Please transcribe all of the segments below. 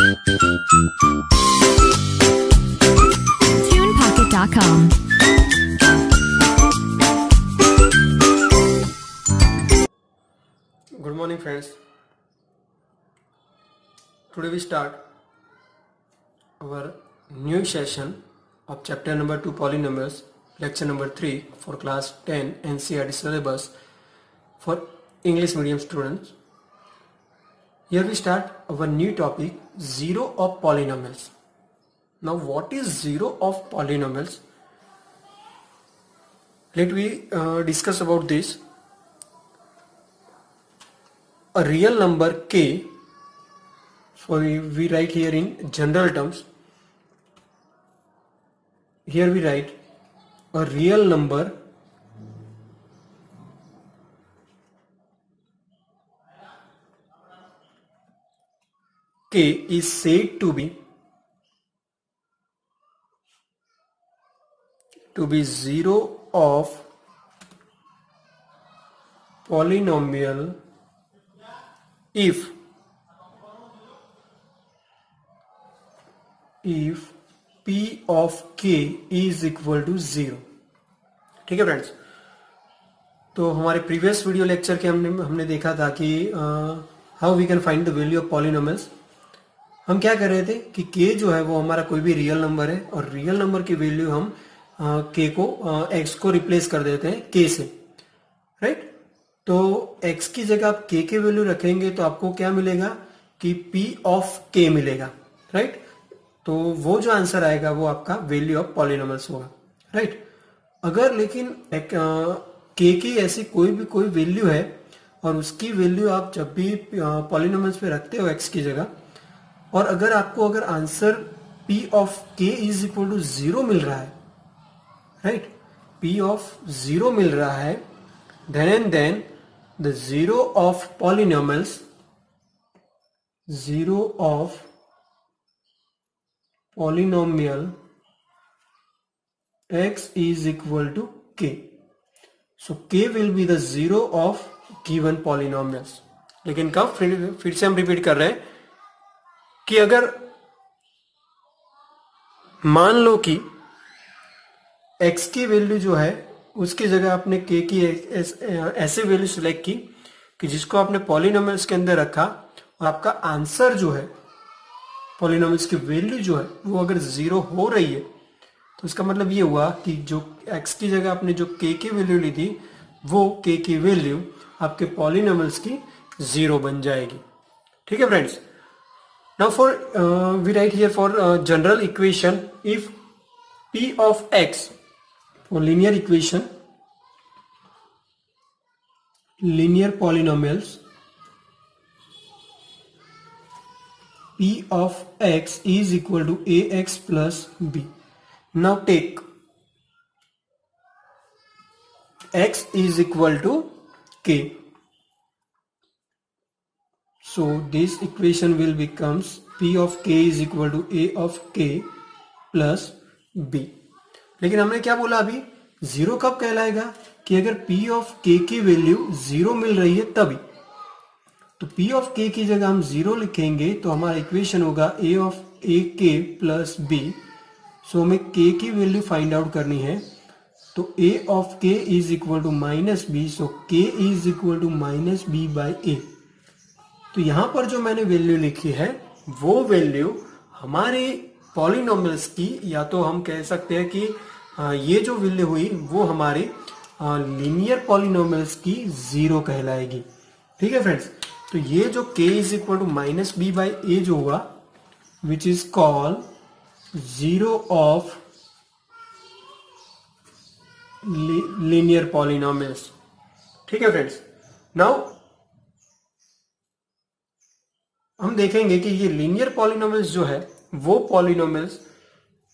TunePocket.com. Good morning, friends. Today we start our new session of chapter number 2 polynomials, lecture number 3 for class 10 NCERT syllabus for English medium students. Here we start our new topic, zero of polynomials. Now what is zero of polynomials? Let we discuss about this. A real number k, for we write here in general terms. Here we write a real number k is said to be zero of polynomial if p of k is equal to 0. ठीक है friends, तो हमारे previous video lecture के हमने देखा था कि how we can find the value of polynomials. हम क्या कर रहे थे कि k जो है वो हमारा कोई भी रियल नंबर है और रियल नंबर की वैल्यू हम k को x को रिप्लेस कर देते हैं k से, राइट. तो x की जगह आप k की वैल्यू रखेंगे तो आपको क्या मिलेगा कि p ऑफ k मिलेगा, राइट. तो वो जो आंसर आएगा वो आपका वैल्यू ऑफ पॉलिनोमियल्स होगा, राइट. अगर लेकिन k की ऐसी कोई वैल्यू है और उसकी वैल्यू आप जब भी पॉलिनोमियल्स पे रखते हो x की जगह, और अगर answer p of k is equal to 0 मिल रहा है, राइट, p ऑफ 0 मिल रहा है, then the zero of polynomials, zero of polynomial x is equal to k. So k will be the zero of given polynomials. लेकिन कब, फिर से हम रिपीट कर रहे हैं कि अगर मान लो कि x की वैल्यू जो है उसकी जगह आपने k की ऐसे वैल्यू सिलेक्ट की कि जिसको आपने पॉलिनोमियल्स के अंदर रखा और आपका आंसर जो है, पॉलिनोमियल्स की वैल्यू जो है वो अगर 0 हो रही है तो इसका मतलब ये हुआ कि जो x की जगह आपने जो k की वैल्यू ली थी वो k की वैल्यू आपके पॉलिनोमियल्स की 0 बन जाएगी. ठीक है friends. Now for we write here for general equation, if p of x, for linear equation, linear polynomials, p of x is equal to ax plus b. Now take x is equal to k. So this equation will becomes p of k is equal to a of k plus b. लेकिन हमने क्या बोला अभी, zero कब कहलाएगा कि अगर p of k की वैल्यू 0 मिल रही है तभी. तो p ऑफ k की जगह हम 0 लिखेंगे तो हमारा इक्वेशन होगा a of a k plus b. सो हमें k की वैल्यू फाइंड आउट करनी है, तो a of k is equal to minus B. So k is equal to minus B by A. तो यहां पर जो मैंने वैल्यू लिखी है वो वैल्यू हमारे पॉलिनोमियल्स की, या तो हम कह सकते हैं कि ये जो वैल्यू हुई वो हमारे लीनियर पॉलिनोमियल्स की 0 कहलाएगी. ठीक है फ्रेंड्स. तो ये जो k is equal to minus B by A जो हुआ, which is called zero of linear polynomials. ठीक है फ्रेंड्स. नाउ हम देखेंगे कि ये लीनियर पॉलिनोमियल्स जो है वो पॉलिनोमियल्स,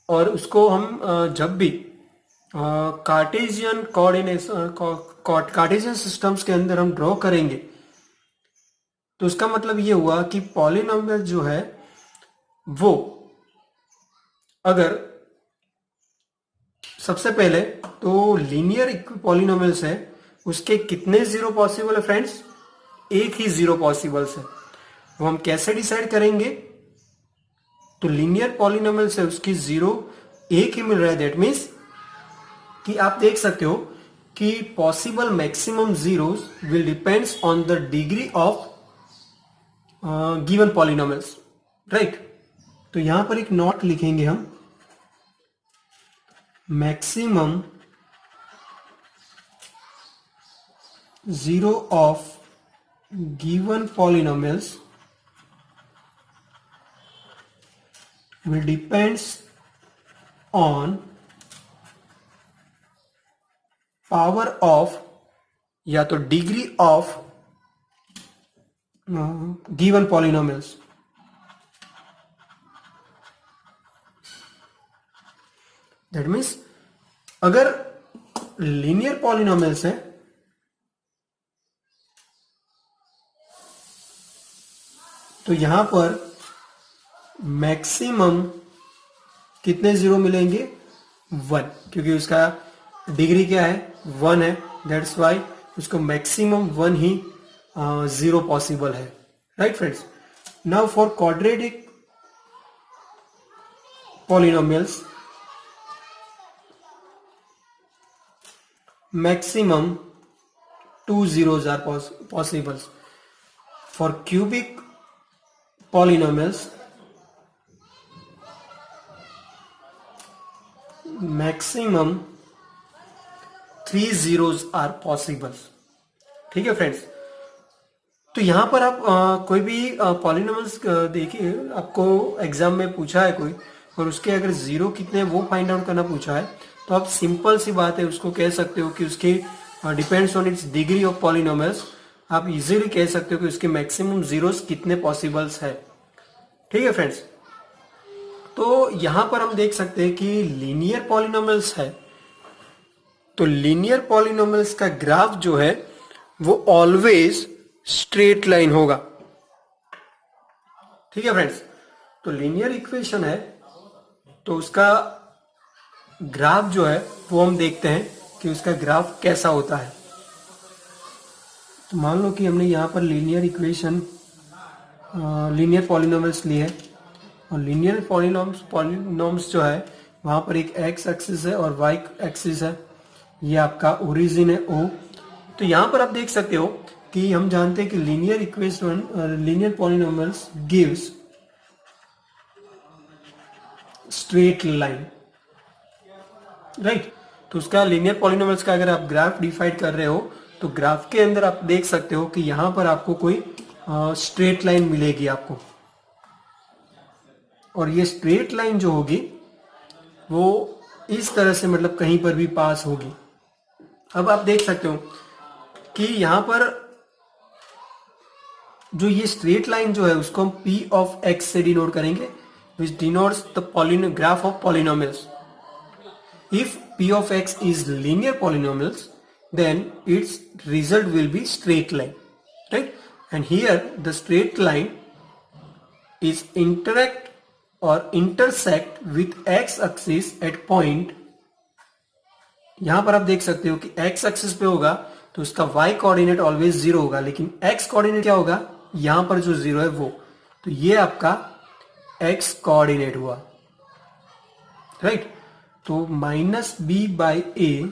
और उसको हम जब भी कार्टेशियन कार्टेशियन सिस्टम्स के अंदर हम ड्रॉ करेंगे तो उसका मतलब ये हुआ कि पॉलिनोमियल जो है वो, अगर सबसे पहले तो लीनियर पॉलिनोमियल्स है उसके कितने जीरो पॉसिबल है फ्रेंड्स, एक ही जीरो पॉसिबल है. वो हम कैसे डिसाइड करेंगे तो लीनियर पॉलिनोमियल से उसकी जीरो एक ही मिल रहा है। दैट मीन्स कि आप देख सकते हो कि possible maximum zeros will depends on the degree of given polynomials, right. तो यहां पर एक नोट लिखेंगे हम, maximum zero of given polynomials will depends on power of या तो degree of given polynomials। That means अगर लीनियर पॉलिनोमियल्स है तो यहां पर मैक्सिमम कितने जीरो मिलेंगे? 1, क्योंकि उसका डिग्री क्या है? 1 है। दैट्स वाई उसको मैक्सिमम 1 ही जीरो पॉसिबल है, right friends. Now for quadratic polynomials maximum 2 zeros are possible. For cubic polynomials maximum 3 zeros are possible। ठीक है फ्रेंड्स। तो यहां पर आप कोई भी पॉलिनोमियल्स देखिए, आपको एग्जाम में पूछा है कोई और उसके अगर जीरो कितने वो फाइंड आउट करना पूछा है, तो आप सिंपल सी बात है उसको कह सकते हो कि उसके depends on it's degree of polynomials. आप इजीली कह सकते हो कि उसके मैक्सिमम जीरोस कितने पॉसिबल्स है। ठीक है फ्रेंड्स। तो यहां पर हम देख सकते हैं कि लीनियर पॉलिनोमियल्स है, तो लीनियर पॉलिनोमियल्स का ग्राफ जो है वो ऑलवेज स्ट्रेट लाइन होगा। ठीक है फ्रेंड्स। तो लीनियर इक्वेशन है तो उसका ग्राफ जो है वो हम देखते हैं कि उसका ग्राफ कैसा होता है। तो मान लो कि हमने यहाँ पर लीनियर इक्वेशन लीनियर पॉलिनोमियल्स लिए है और लीनियर पॉलिनोम्स जो है वहां पर एक एक्स एक्सिस है और वाई एक्सिस है। ये आपका ओरिजिन है ओ। तो यहाँ पर आप देख सकते हो कि हम जानते हैं कि linear equation linear polynomials gives straight line, right. तो उसका लीनियर पॉलिनोमियल्स का अगर आप ग्राफ डिफाइंड कर रहे हो तो ग्राफ के अंदर आप देख सकते हो कि यहां पर आपको कोई स्ट्रेट लाइन मिलेगी आपको, और ये स्ट्रेट लाइन जो होगी वो इस तरह से मतलब कहीं पर भी पास होगी। अब आप देख सकते हो कि यहां पर जो ये स्ट्रेट लाइन जो है उसको हम p ऑफ x से डिनोट करेंगे, विच denotes the graph of polynomials. If p of x is linear polynomials, then its result will be straight line, right? And here the straight line is interact or intersect with x axis at point। यहां पर आप देख सकते हो कि x axis पे होगा तो उसका y कोऑर्डिनेट ऑलवेज 0 होगा, लेकिन x कोऑर्डिनेट क्या होगा? यहां पर जो 0 है वो, तो ये आपका x कोऑर्डिनेट हुआ, राइट। तो -b/a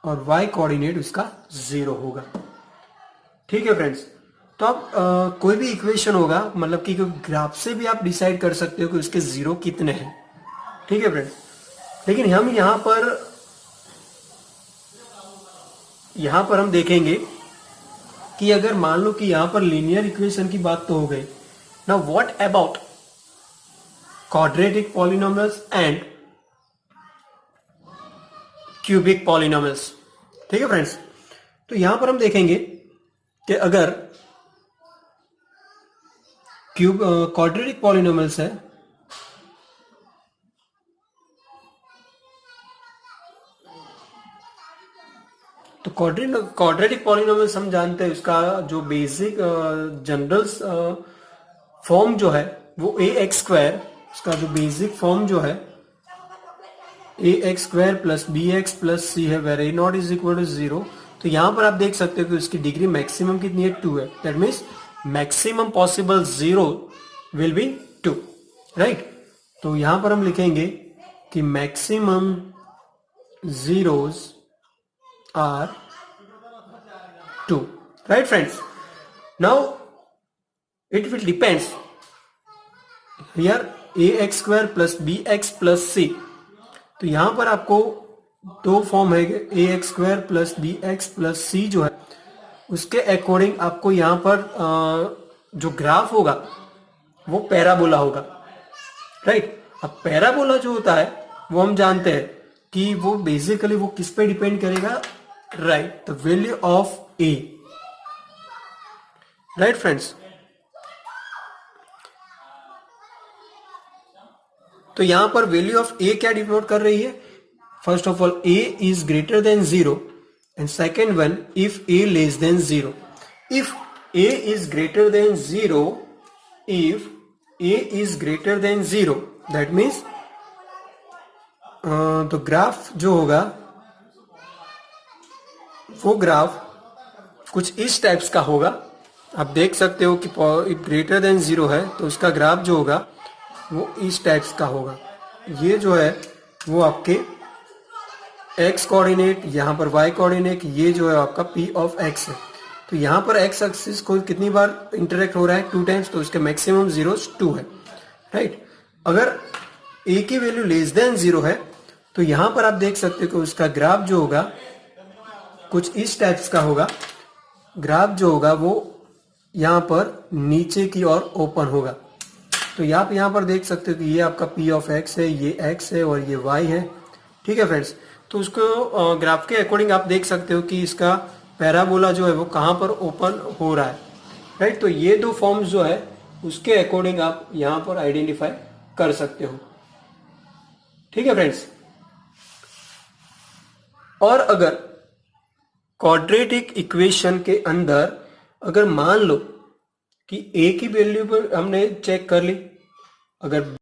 और y कोऑर्डिनेट उसका 0 होगा। ठीक है फ्रेंड्स। तो अब कोई भी इक्वेशन होगा मतलब कि ग्राफ से भी आप डिसाइड कर सकते हो कि उसके जीरो कितने हैं। ठीक है फ्रेंड्स। लेकिन हम यहां पर हम देखेंगे कि अगर मान लो कि यहां पर लीनियर इक्वेशन की बात तो हो गई, now what about quadratic polynomials and cubic polynomials. ठीक है फ्रेंड्स। तो यहां पर हम देखेंगे कि अगर क्वाड्रेटिक पॉलिनोमियल्स है तो क्वाड्रेटिक पॉलिनोमियल्स हम जानते हैं उसका जो बेसिक जनरल फॉर्म जो है वो ax², उसका जो बेसिक फॉर्म जो है ax² plus bx plus c है, where a not is equal to 0। तो यहां पर आप देख सकते हो कि उसकी डिग्री मैक्सिमम कितनी है? 2 है। That means maximum possible zero will be 2, right. तो यहां पर हम लिखेंगे कि maximum zeros are 2, right friends? Now it will depends here ax square plus bx plus c. तो यहां पर आपको दो फॉर्म है ax square plus bx plus c जो है उसके अकॉर्डिंग आपको यहां पर जो ग्राफ होगा वो पैराबोला होगा, राइट? अब पैराबोला जो होता है वो हम जानते हैं कि वो बेसिकली वो किस पे डिपेंड करेगा, right? The value of A, right friends? तो यहां पर वैल्यू ऑफ ए क्या डिनोट कर रही है? First of all A is greater than 0 and second one if A less than 0. If A is greater than 0, if A is greater than 0 that means तो graph जो होगा वो ग्राफ कुछ इस टाइप्स का होगा. आप देख सकते हो कि ग्रेटर देन 0 है तो उसका ग्राफ जो होगा वो इस टाइप्स का होगा. ये जो है वो आपके x कोऑर्डिनेट, यहाँ पर y कोऑर्डिनेट, ये जो है आपका p ऑफ x है. तो यहाँ पर x एक्सिस को कितनी बार इंटरेक्ट हो रहा है? 2 टाइम्स. तो इसके मैक्सिमम जीरोस 2 है, राइट? अगर a की वैल्यू लेस देन 0 है तो यहाँ पर आप देख सकते हो कि उसका ग्राफ जो होगा कुछ इस टाइप्स का होगा. ग्राफ जो होगा वो यहाँ पर नीचे की ओर ओपन होगा. तो आप यहाँ पर देख सकते हो कि ये आपका p ऑफ x है, ये x है और ये y है, ठीक है फ्रेंड्स? तो उसको ग्राफ के अकॉर्डिंग आप देख सकते हो कि इसका पैराबोला जो है वो कहाँ पर ओपन हो रहा है, राइट? तो ये दो फॉर्म्स जो है उसके अकॉर्डिंग आप यहाँ पर आइडेंटिफाई कर सकते हो, ठीक है फ्रेंड्स? और अगर क्वाड्रेटिक इक्वेशन के अंदर अगर मान लो कि a की वैल्यू पर हमने चेक कर ली, अगर